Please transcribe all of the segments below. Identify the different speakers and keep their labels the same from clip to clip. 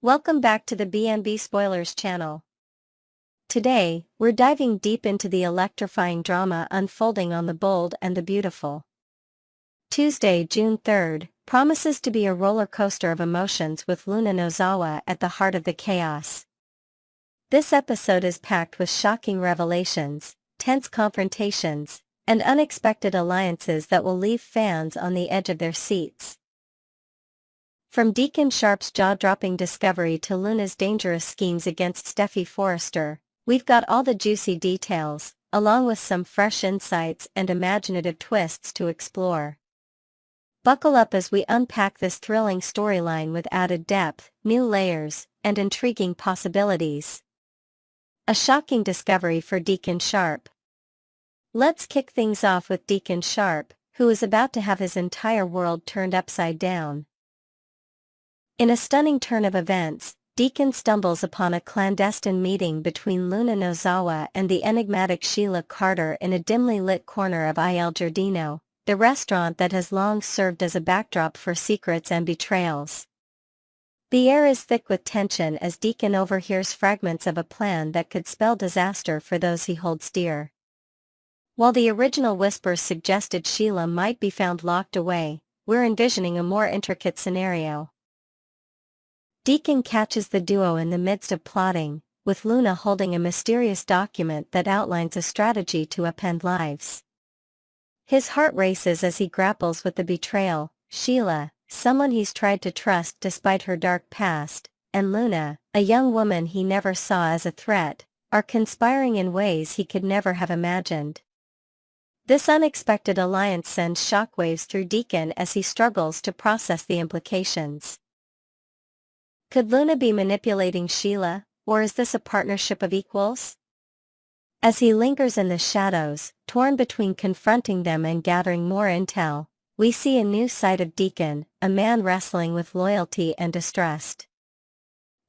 Speaker 1: Welcome back to the B&B Spoilers channel. Today, we're diving deep into the electrifying drama unfolding on The Bold and the Beautiful. Tuesday, June 3rd, promises to be a roller coaster of emotions with Luna Nozawa at the heart of the chaos. This episode is packed with shocking revelations, tense confrontations, and unexpected alliances that will leave fans on the edge of their seats. From Deacon Sharp's jaw-dropping discovery to Luna's dangerous schemes against Stephie Forrester, we've got all the juicy details, along with some fresh insights and imaginative twists to explore. Buckle up as we unpack this thrilling storyline with added depth, new layers, and intriguing possibilities. A shocking discovery for Deacon Sharp. Let's kick things off with Deacon Sharp, who is about to have his entire world turned upside down. In a stunning turn of events, Deacon stumbles upon a clandestine meeting between Luna Nozawa and the enigmatic Sheila Carter in a dimly lit corner of Il Giardino, the restaurant that has long served as a backdrop for secrets and betrayals. The air is thick with tension as Deacon overhears fragments of a plan that could spell disaster for those he holds dear. While the original whispers suggested Sheila might be found locked away, we're envisioning a more intricate scenario. Deacon catches the duo in the midst of plotting, with Luna holding a mysterious document that outlines a strategy to upend lives. His heart races as he grapples with the betrayal, Sheila, someone he's tried to trust despite her dark past, and Luna, a young woman he never saw as a threat, are conspiring in ways he could never have imagined. This unexpected alliance sends shockwaves through Deacon as he struggles to process the implications. Could Luna be manipulating Sheila, or is this a partnership of equals? As he lingers in the shadows, torn between confronting them and gathering more intel, we see a new side of Deacon, a man wrestling with loyalty and distrust.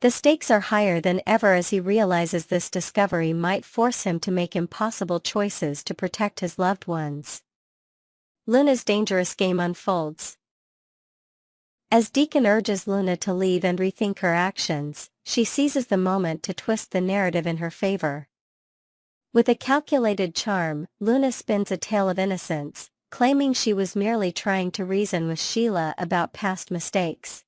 Speaker 1: The stakes are higher than ever as he realizes this discovery might force him to make impossible choices to protect his loved ones. Luna's dangerous game unfolds. As Deacon urges Luna to leave and rethink her actions, she seizes the moment to twist the narrative in her favor. With a calculated charm, Luna spins a tale of innocence, claiming she was merely trying to reason with Sheila about past mistakes.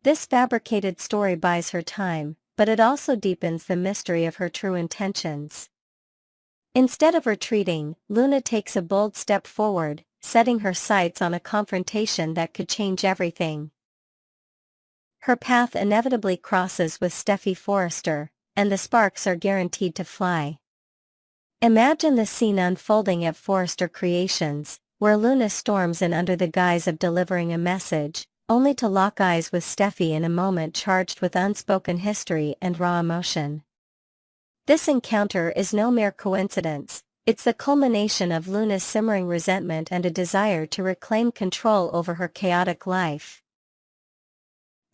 Speaker 1: This fabricated story buys her time, but it also deepens the mystery of her true intentions. Instead of retreating, Luna takes a bold step forward, setting her sights on a confrontation that could change everything. Her path inevitably crosses with Stephie Forrester, and the sparks are guaranteed to fly. Imagine the scene unfolding at Forrester Creations, where Luna storms in under the guise of delivering a message, only to lock eyes with Stephie in a moment charged with unspoken history and raw emotion. This encounter is no mere coincidence. It's the culmination of Luna's simmering resentment and a desire to reclaim control over her chaotic life.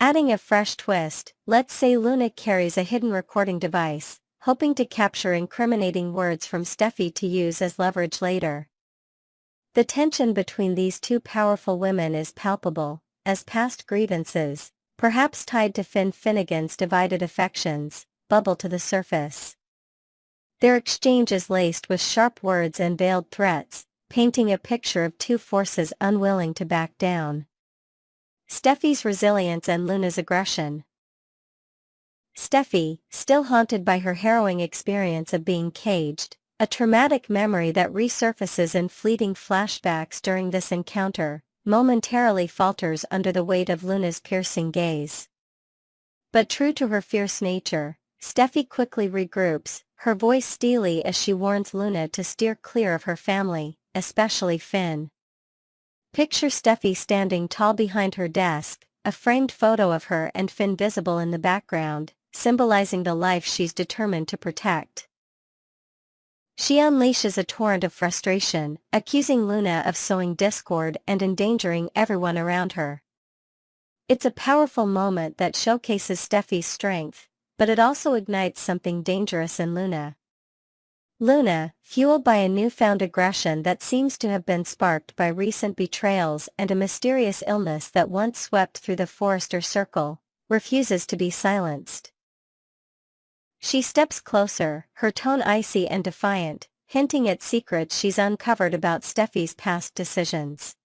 Speaker 1: Adding a fresh twist, let's say Luna carries a hidden recording device, hoping to capture incriminating words from Stephie to use as leverage later. The tension between these two powerful women is palpable, as past grievances, perhaps tied to Finn Finnegan's divided affections, bubble to the surface. Their exchange is laced with sharp words and veiled threats, painting a picture of two forces unwilling to back down. Stephie's resilience and Luna's aggression. Stephie, still haunted by her harrowing experience of being caged, a traumatic memory that resurfaces in fleeting flashbacks during this encounter, momentarily falters under the weight of Luna's piercing gaze. But true to her fierce nature, Stephie quickly regroups, her voice steely as she warns Luna to steer clear of her family, especially Finn. Picture Stephie standing tall behind her desk, a framed photo of her and Finn visible in the background, symbolizing the life she's determined to protect. She unleashes a torrent of frustration, accusing Luna of sowing discord and endangering everyone around her. It's a powerful moment that showcases Stephie's strength, but it also ignites something dangerous in Luna. Luna, fueled by a newfound aggression that seems to have been sparked by recent betrayals and a mysterious illness that once swept through the Forrester circle, refuses to be silenced. She steps closer, her tone icy and defiant, hinting at secrets she's uncovered about Stephie's past decisions.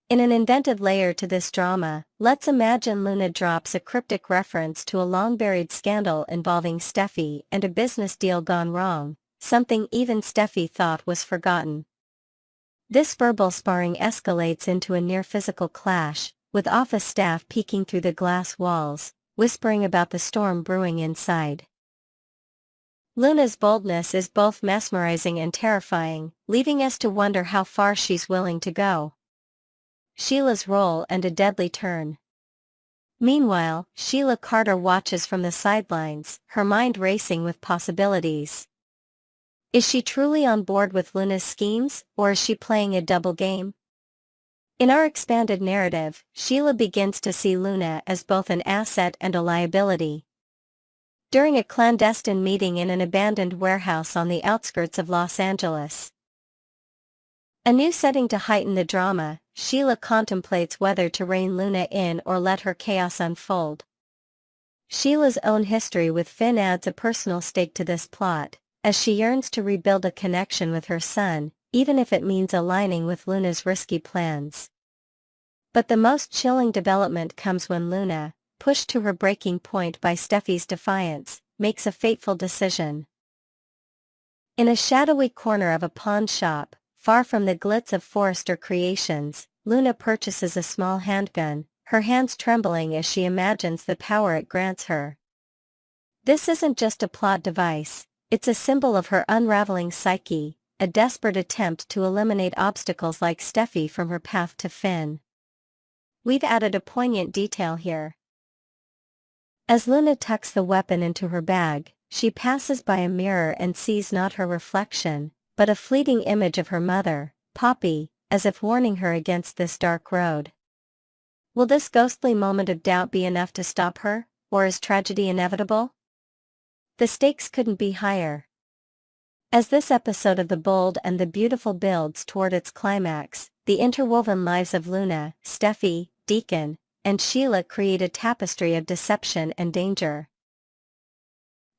Speaker 1: In an invented layer to this drama, let's imagine Luna drops a cryptic reference to a long-buried scandal involving Stephie and a business deal gone wrong, something even Stephie thought was forgotten. This verbal sparring escalates into a near-physical clash, with office staff peeking through the glass walls, whispering about the storm brewing inside. Luna's boldness is both mesmerizing and terrifying, leaving us to wonder how far she's willing to go. Sheila's role and a deadly turn. Meanwhile, Sheila Carter watches from the sidelines, her mind racing with possibilities. Is she truly on board with Luna's schemes, or is she playing a double game? In our expanded narrative, Sheila begins to see Luna as both an asset and a liability. During a clandestine meeting in an abandoned warehouse on the outskirts of Los Angeles. A new setting to heighten the drama, Sheila contemplates whether to rein Luna in or let her chaos unfold. Sheila's own history with Finn adds a personal stake to this plot, as she yearns to rebuild a connection with her son, even if it means aligning with Luna's risky plans. But the most chilling development comes when Luna, pushed to her breaking point by Stephie's defiance, makes a fateful decision. In a shadowy corner of a pawn shop, far from the glitz of Forrester Creations, Luna purchases a small handgun, her hands trembling as she imagines the power it grants her. This isn't just a plot device, it's a symbol of her unraveling psyche, a desperate attempt to eliminate obstacles like Stephie from her path to Finn. We've added a poignant detail here. As Luna tucks the weapon into her bag, she passes by a mirror and sees not her reflection, but a fleeting image of her mother, Poppy, as if warning her against this dark road. Will this ghostly moment of doubt be enough to stop her, or is tragedy inevitable? The stakes couldn't be higher. As this episode of The Bold and the Beautiful builds toward its climax, the interwoven lives of Luna, Stephie, Deacon, and Sheila create a tapestry of deception and danger.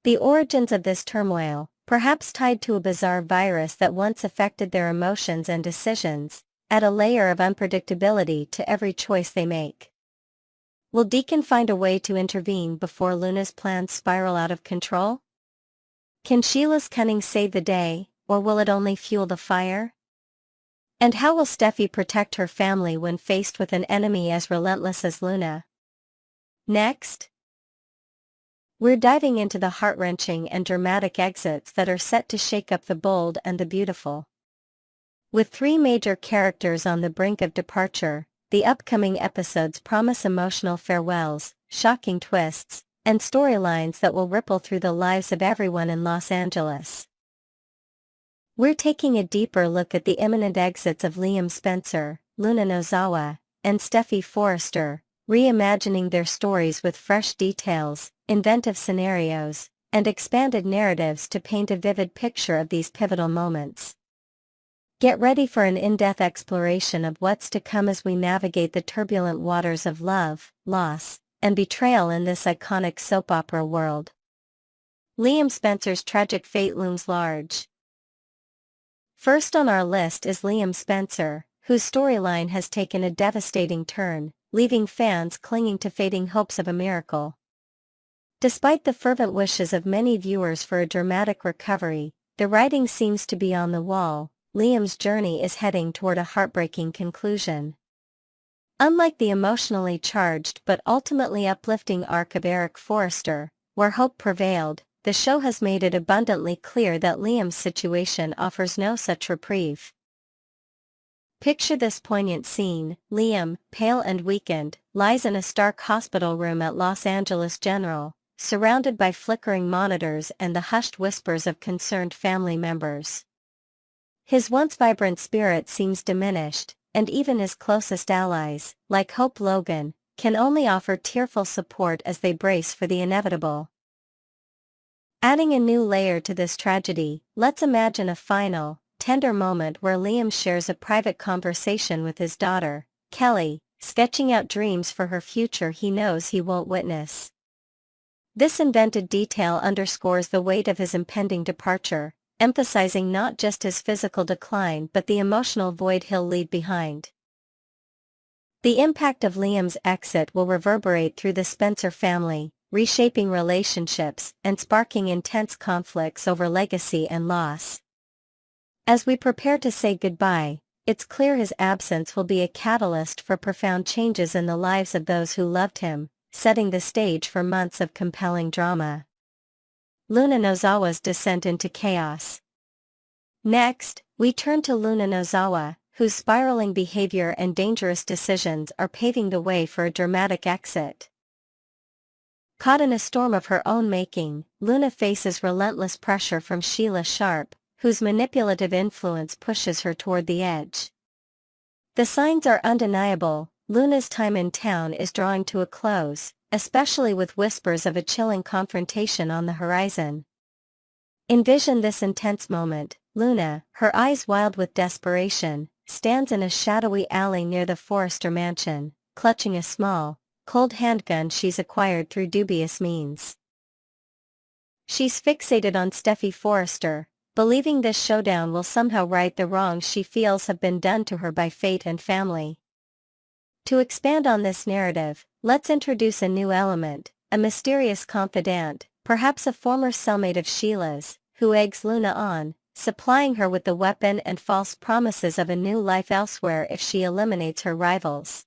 Speaker 1: The origins of this turmoil, perhaps tied to a bizarre virus that once affected their emotions and decisions, add a layer of unpredictability to every choice they make. Will Deacon find a way to intervene before Luna's plans spiral out of control? Can Sheila's cunning save the day, or will it only fuel the fire? And how will Stephie protect her family when faced with an enemy as relentless as Luna? Next, we're diving into the heart-wrenching and dramatic exits that are set to shake up The Bold and the Beautiful. With three major characters on the brink of departure, the upcoming episodes promise emotional farewells, shocking twists, and storylines that will ripple through the lives of everyone in Los Angeles. We're taking a deeper look at the imminent exits of Liam Spencer, Luna Nozawa, and Stephie Forrester, reimagining their stories with fresh details, inventive scenarios, and expanded narratives to paint a vivid picture of these pivotal moments. Get ready for an in-depth exploration of what's to come as we navigate the turbulent waters of love, loss, and betrayal in this iconic soap opera world. Liam Spencer's tragic fate looms large. First on our list is Liam Spencer, whose storyline has taken a devastating turn, leaving fans clinging to fading hopes of a miracle. Despite the fervent wishes of many viewers for a dramatic recovery, the writing seems to be on the wall. Liam's journey is heading toward a heartbreaking conclusion. Unlike the emotionally charged but ultimately uplifting arc of Eric Forrester, where hope prevailed, the show has made it abundantly clear that Liam's situation offers no such reprieve. Picture this poignant scene: Liam, pale and weakened, lies in a stark hospital room at Los Angeles General, surrounded by flickering monitors and the hushed whispers of concerned family members. His once vibrant spirit seems diminished, and even his closest allies, like Hope Logan, can only offer tearful support as they brace for the inevitable. Adding a new layer to this tragedy, let's imagine a final, tender moment where Liam shares a private conversation with his daughter, Kelly, sketching out dreams for her future he knows he won't witness. This invented detail underscores the weight of his impending departure, emphasizing not just his physical decline but the emotional void he'll leave behind. The impact of Liam's exit will reverberate through the Spencer family, reshaping relationships and sparking intense conflicts over legacy and loss. As we prepare to say goodbye, it's clear his absence will be a catalyst for profound changes in the lives of those who loved him, setting the stage for months of compelling drama. Luna Nozawa's descent into chaos. Next, we turn to Luna Nozawa, whose spiraling behavior and dangerous decisions are paving the way for a dramatic exit. Caught in a storm of her own making, Luna faces relentless pressure from Sheila Sharp, whose manipulative influence pushes her toward the edge. The signs are undeniable. Luna's time in town is drawing to a close, especially with whispers of a chilling confrontation on the horizon. Envision this intense moment. Luna, her eyes wild with desperation, stands in a shadowy alley near the Forrester mansion, clutching a small, cold handgun she's acquired through dubious means. She's fixated on Stephie Forrester, believing this showdown will somehow right the wrongs she feels have been done to her by fate and family. To expand on this narrative, let's introduce a new element, a mysterious confidant, perhaps a former cellmate of Sheila's, who eggs Luna on, supplying her with the weapon and false promises of a new life elsewhere if she eliminates her rivals.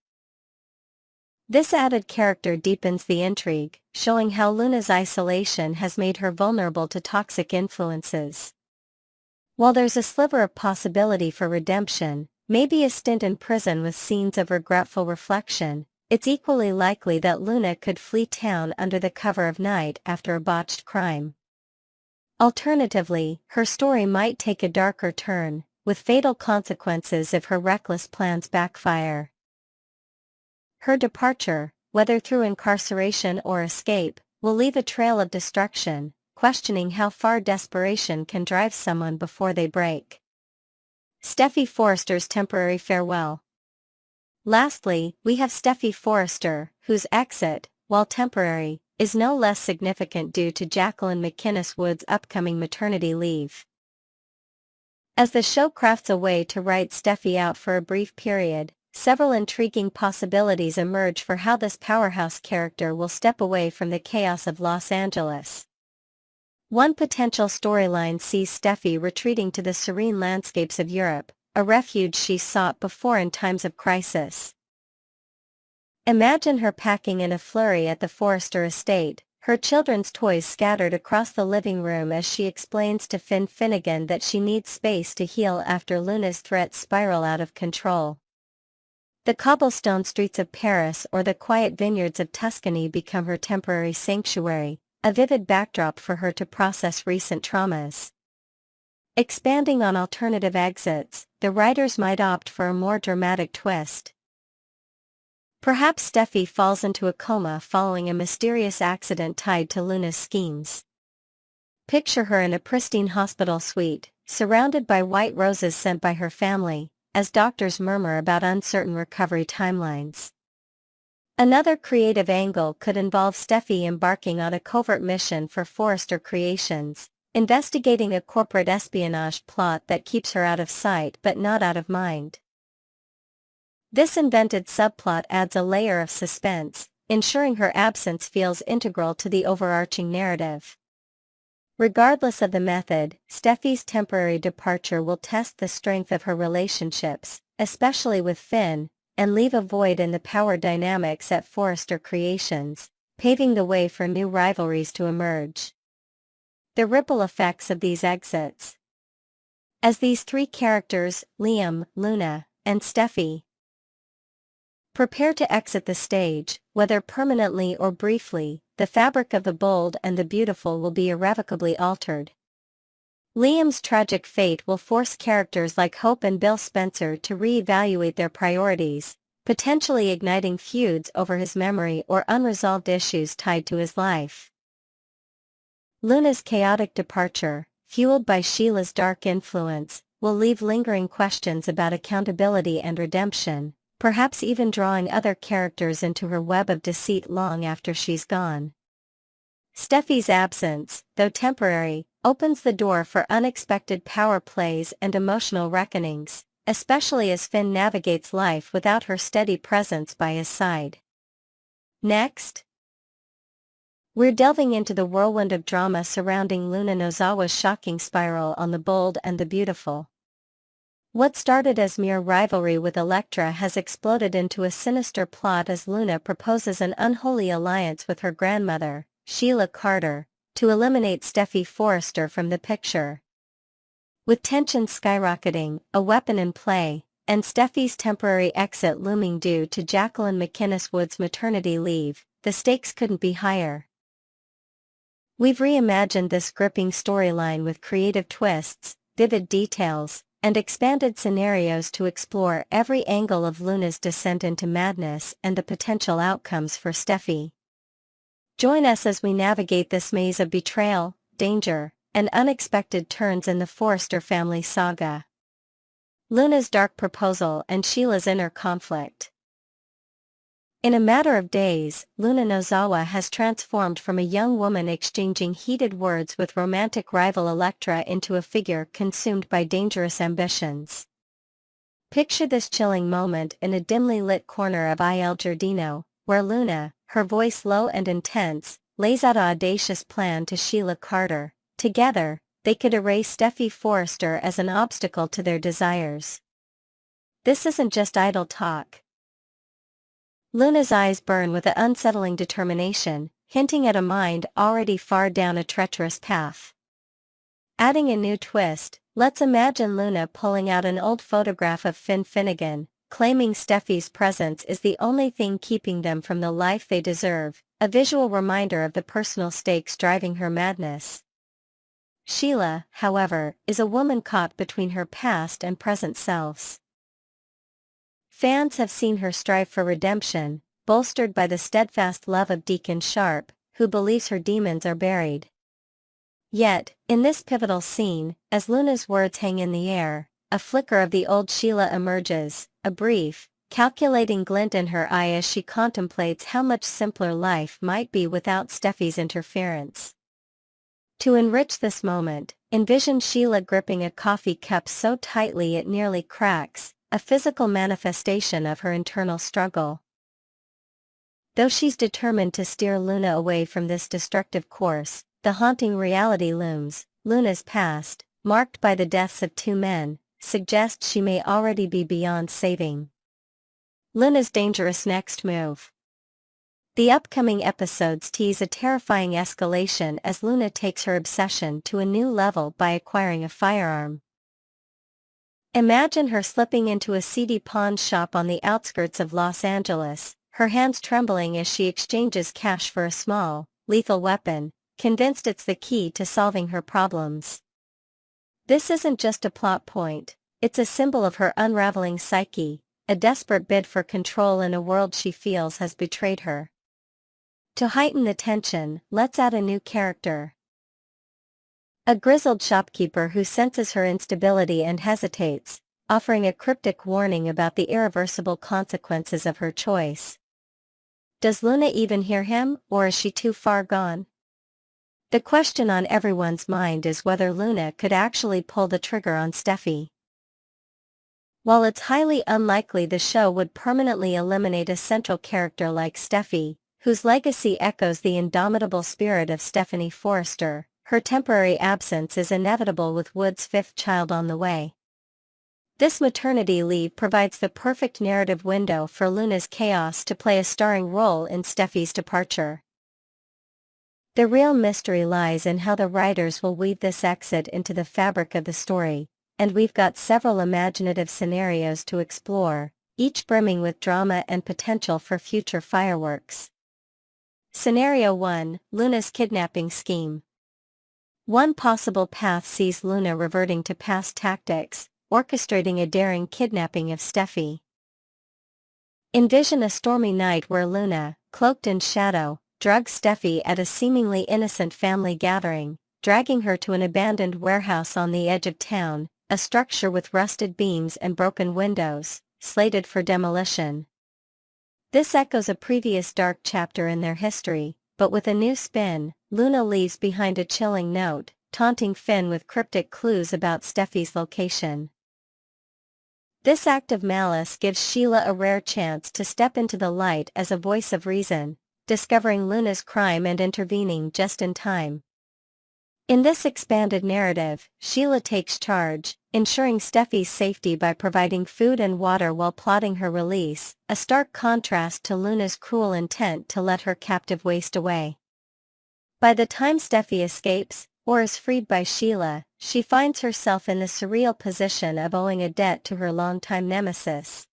Speaker 1: This added character deepens the intrigue, showing how Luna's isolation has made her vulnerable to toxic influences. While there's a sliver of possibility for redemption, maybe a stint in prison with scenes of regretful reflection, it's equally likely that Luna could flee town under the cover of night after a botched crime. Alternatively, her story might take a darker turn, with fatal consequences if her reckless plans backfire. Her departure, whether through incarceration or escape, will leave a trail of destruction, questioning how far desperation can drive someone before they break. Stephie Forrester's temporary farewell. Lastly, we have Stephie Forrester, whose exit, while temporary, is no less significant due to Jacqueline McInnes Wood's upcoming maternity leave. As the show crafts a way to write Stephie out for a brief period, several intriguing possibilities emerge for how this powerhouse character will step away from the chaos of Los Angeles. One potential storyline sees Stephie retreating to the serene landscapes of Europe, a refuge she sought before in times of crisis. Imagine her packing in a flurry at the Forrester estate, her children's toys scattered across the living room as she explains to Finn Finnegan that she needs space to heal after Luna's threats spiral out of control. The cobblestone streets of Paris or the quiet vineyards of Tuscany become her temporary sanctuary, a vivid backdrop for her to process recent traumas. Expanding on alternative exits, the writers might opt for a more dramatic twist. Perhaps Stephie falls into a coma following a mysterious accident tied to Luna's schemes. Picture her in a pristine hospital suite, surrounded by white roses sent by her family, as doctors murmur about uncertain recovery timelines. Another creative angle could involve Stephie embarking on a covert mission for Forrester Creations, investigating a corporate espionage plot that keeps her out of sight but not out of mind. This invented subplot adds a layer of suspense, ensuring her absence feels integral to the overarching narrative. Regardless of the method, Stephie's temporary departure will test the strength of her relationships, especially with Finn, and leave a void in the power dynamics at Forrester Creations, paving the way for new rivalries to emerge. The ripple effects of these exits. As these three characters, Liam, Luna, and Stephie, prepare to exit the stage, whether permanently or briefly, the fabric of the bold and the beautiful will be irrevocably altered. Liam's tragic fate will force characters like Hope and Bill Spencer to re-evaluate their priorities, potentially igniting feuds over his memory or unresolved issues tied to his life. Luna's chaotic departure, fueled by Sheila's dark influence, will leave lingering questions about accountability and redemption, perhaps even drawing other characters into her web of deceit long after she's gone. Stephie's absence, though temporary, opens the door for unexpected power plays and emotional reckonings, especially as Finn navigates life without her steady presence by his side. Next, we're delving into the whirlwind of drama surrounding Luna Nozawa's shocking spiral on the bold and the beautiful. What started as mere rivalry with Elektra has exploded into a sinister plot as Luna proposes an unholy alliance with her grandmother, Sheila Carter, to eliminate Stephie Forrester from the picture. With tensions skyrocketing, a weapon in play, and Stephie's temporary exit looming due to Jacqueline McInnes Wood's maternity leave, the stakes couldn't be higher. We've reimagined this gripping storyline with creative twists, vivid details, and expanded scenarios to explore every angle of Luna's descent into madness and the potential outcomes for Stephie. Join us as we navigate this maze of betrayal, danger, and unexpected turns in the Forrester family saga. Luna's dark proposal and Sheila's inner conflict. In a matter of days, Luna Nozawa has transformed from a young woman exchanging heated words with romantic rival Elektra into a figure consumed by dangerous ambitions. Picture this chilling moment in a dimly lit corner of Il Giardino, where Luna, her voice low and intense, lays out an audacious plan to Sheila Carter. Together, they could erase Stephie Forrester as an obstacle to their desires. This isn't just idle talk. Luna's eyes burn with an unsettling determination, hinting at a mind already far down a treacherous path. Adding a new twist, let's imagine Luna pulling out an old photograph of Finn Finnegan, claiming Stephie's presence is the only thing keeping them from the life they deserve, a visual reminder of the personal stakes driving her madness. Sheila, however, is a woman caught between her past and present selves. Fans have seen her strive for redemption, bolstered by the steadfast love of Deacon Sharp, who believes her demons are buried. Yet, in this pivotal scene, as Luna's words hang in the air, a flicker of the old Sheila emerges, a brief, calculating glint in her eye as she contemplates how much simpler life might be without Stephie's interference. To enrich this moment, envision Sheila gripping a coffee cup so tightly it nearly cracks, a physical manifestation of her internal struggle. Though she's determined to steer Luna away from this destructive course, the haunting reality looms. Luna's past, marked by the deaths of two men, suggests she may already be beyond saving. Luna's dangerous next move. The upcoming episodes tease a terrifying escalation as Luna takes her obsession to a new level by acquiring a firearm. Imagine her slipping into a seedy pawn shop on the outskirts of Los Angeles, her hands trembling as she exchanges cash for a small, lethal weapon, convinced it's the key to solving her problems. This isn't just a plot point, it's a symbol of her unraveling psyche, a desperate bid for control in a world she feels has betrayed her. To heighten the tension, let's add a new character. A grizzled shopkeeper who senses her instability and hesitates, offering a cryptic warning about the irreversible consequences of her choice. Does Luna even hear him, or is she too far gone? The question on everyone's mind is whether Luna could actually pull the trigger on Stephie. While it's highly unlikely the show would permanently eliminate a central character like Stephie, whose legacy echoes the indomitable spirit of Stephanie Forrester, her temporary absence is inevitable with Wood's fifth child on the way. This maternity leave provides the perfect narrative window for Luna's chaos to play a starring role in Stephie's departure. The real mystery lies in how the writers will weave this exit into the fabric of the story, and we've got several imaginative scenarios to explore, each brimming with drama and potential for future fireworks. Scenario 1: Luna's kidnapping scheme. One possible path sees Luna reverting to past tactics, orchestrating a daring kidnapping of Stephie. Envision a stormy night where Luna, cloaked in shadow, drugs Stephie at a seemingly innocent family gathering, dragging her to an abandoned warehouse on the edge of town, a structure with rusted beams and broken windows, slated for demolition. This echoes a previous dark chapter in their history, but with a new spin. Luna leaves behind a chilling note, taunting Finn with cryptic clues about Stephie's location. This act of malice gives Sheila a rare chance to step into the light as a voice of reason, discovering Luna's crime and intervening just in time. In this expanded narrative, Sheila takes charge, ensuring Stephie's safety by providing food and water while plotting her release, a stark contrast to Luna's cruel intent to let her captive waste away. By the time Stephie escapes, or is freed by Sheila, she finds herself in the surreal position of owing a debt to her longtime nemesis.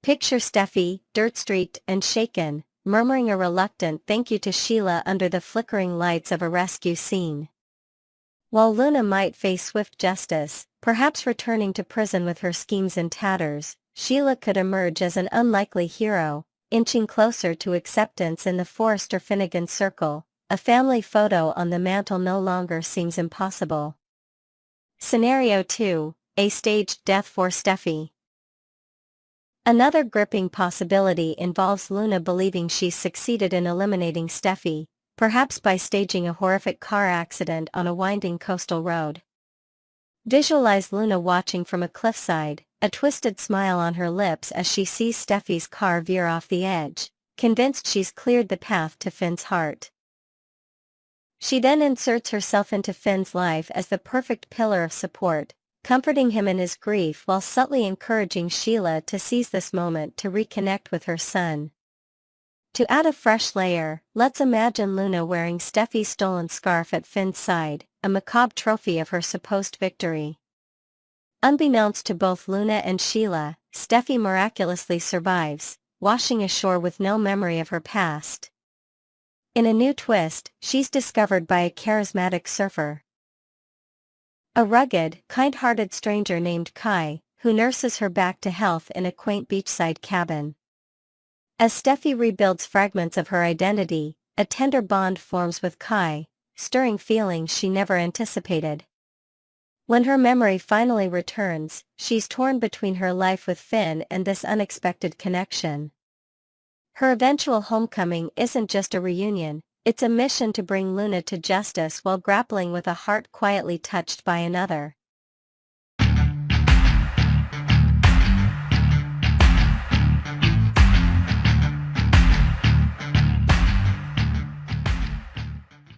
Speaker 1: Picture Stephie, dirt-streaked and shaken, murmuring a reluctant thank you to Sheila under the flickering lights of a rescue scene. While Luna might face swift justice, perhaps returning to prison with her schemes in tatters, Sheila could emerge as an unlikely hero, inching closer to acceptance in the Forrester Finnegan circle. A family photo on the mantle no longer seems impossible. Scenario 2, a staged death for Stephie. Another gripping possibility involves Luna believing she's succeeded in eliminating Stephie, perhaps by staging a horrific car accident on a winding coastal road. Visualize Luna watching from a cliffside, a twisted smile on her lips as she sees Stephie's car veer off the edge, convinced she's cleared the path to Finn's heart. She then inserts herself into Finn's life as the perfect pillar of support, comforting him in his grief while subtly encouraging Sheila to seize this moment to reconnect with her son. To add a fresh layer, let's imagine Luna wearing Stephie's stolen scarf at Finn's side, a macabre trophy of her supposed victory. Unbeknownst to both Luna and Sheila, Stephie miraculously survives, washing ashore with no memory of her past. In a new twist, she's discovered by a charismatic surfer. A rugged, kind-hearted stranger named Kai, who nurses her back to health in a quaint beachside cabin. As Stephie rebuilds fragments of her identity, a tender bond forms with Kai, stirring feelings she never anticipated. When her memory finally returns, she's torn between her life with Finn and this unexpected connection. Her eventual homecoming isn't just a reunion, it's a mission to bring Luna to justice while grappling with a heart quietly touched by another.